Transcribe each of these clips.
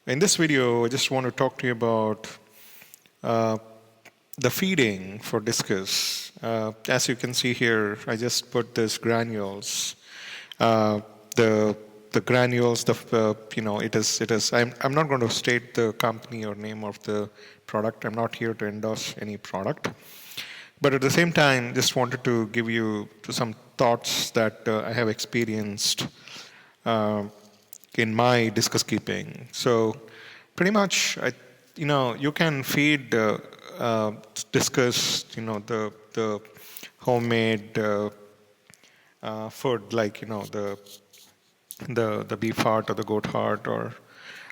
In this video, I just want to talk to you about uh, the feeding for Discus. As you can see here, I just put this granules. Uh, the the granules, it is. I'm not going to state the company or name of the product. I'm not here to endorse any product. But at the same time, just wanted to give you some thoughts that I have experienced uh, in my discus keeping. So pretty much, you can feed discus, the homemade food like the beef heart or the goat heart or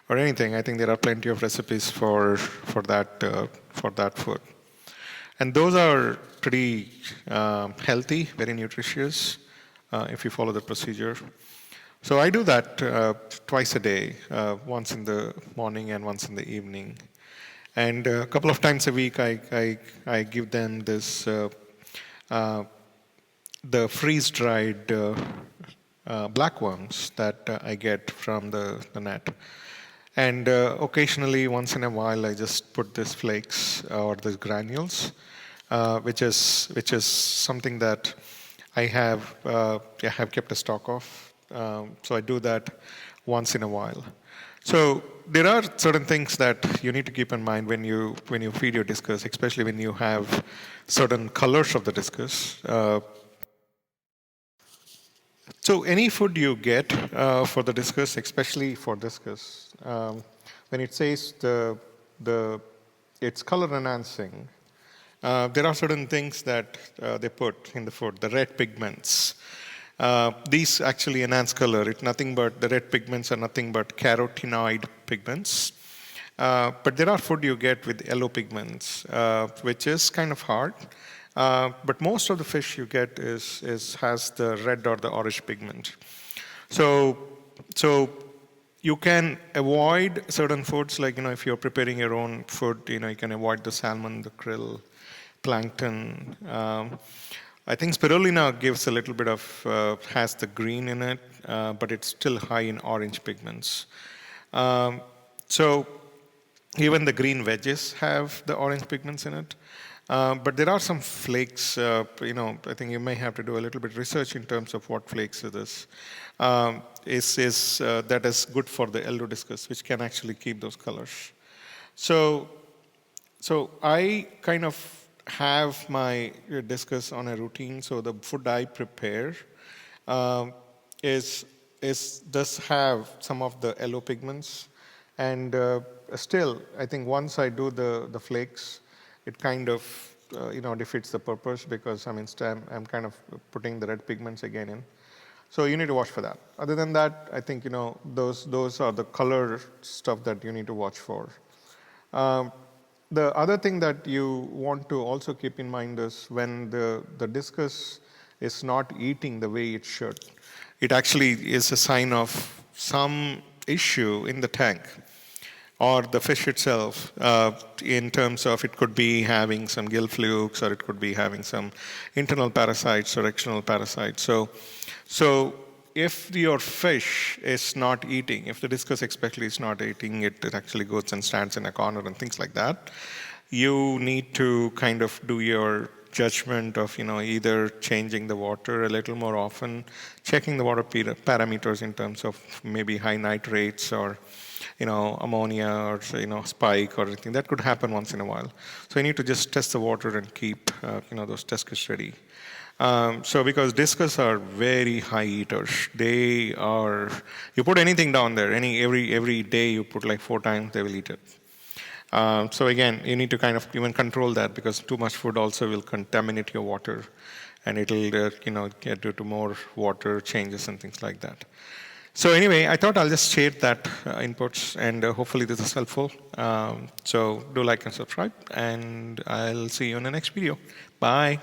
anything. I think there are plenty of recipes for that food. And those are pretty healthy, very nutritious if you follow the procedure. So I do that twice a day, once in the morning and once in the evening. And a couple of times a week, I give them this, the freeze-dried black worms that I get from the net. And occasionally, once in a while, I just put these flakes or these granules, which is something that I have kept a stock of. So I do that once in a while. So there are certain things that you need to keep in mind when you feed your discus, especially when you have certain colors of the discus. So any food you get for the discus, especially for discus, when it says it's color enhancing, there are certain things that they put in the food, the red pigments. These actually enhance color. The red pigments are nothing but carotenoid pigments. But there are food you get with yellow pigments, which is kind of hard. But most of the fish you get has the red or the orange pigment. So you can avoid certain foods, like if you're preparing your own food, you can avoid the salmon, the krill, plankton. I think spirulina gives a little bit of has the green in it, but it's still high in orange pigments. So even the green veggies have the orange pigments in it. But there are some flakes, I think you may have to do a little bit of research in terms of what flakes it is. That is good for the yellow discus, which can actually keep those colors. So I kind of have my discus on a routine. So the food I prepare does have some of the yellow pigments. And still, I think once I do the flakes, it kind of defeats the purpose, because I'm kind of putting the red pigments again in. So you need to watch for that. Other than that, I think those are the color stuff that you need to watch for. The other thing that you want to also keep in mind is when the discus is not eating the way it should, it actually is a sign of some issue in the tank or the fish itself, in terms of it could be having some gill flukes, or it could be having some internal parasites or external parasites. So if your fish is not eating, if the discus especially is not eating, it actually goes and stands in a corner and things like that, you need to kind of do your judgment of either changing the water a little more often, checking the water parameters in terms of maybe high nitrates or ammonia or spike or anything. That could happen once in a while. So you need to just test the water and keep those discus ready. So because discus are very high eaters, you put anything down there, every day you put like 4 times, they will eat it. So again, you need to kind of even control that, because too much food also will contaminate your water, and it'll get due to more water changes and things like that. So anyway, I thought I'll just share that inputs, and hopefully this is helpful. So do like and subscribe, and I'll see you in the next video. Bye.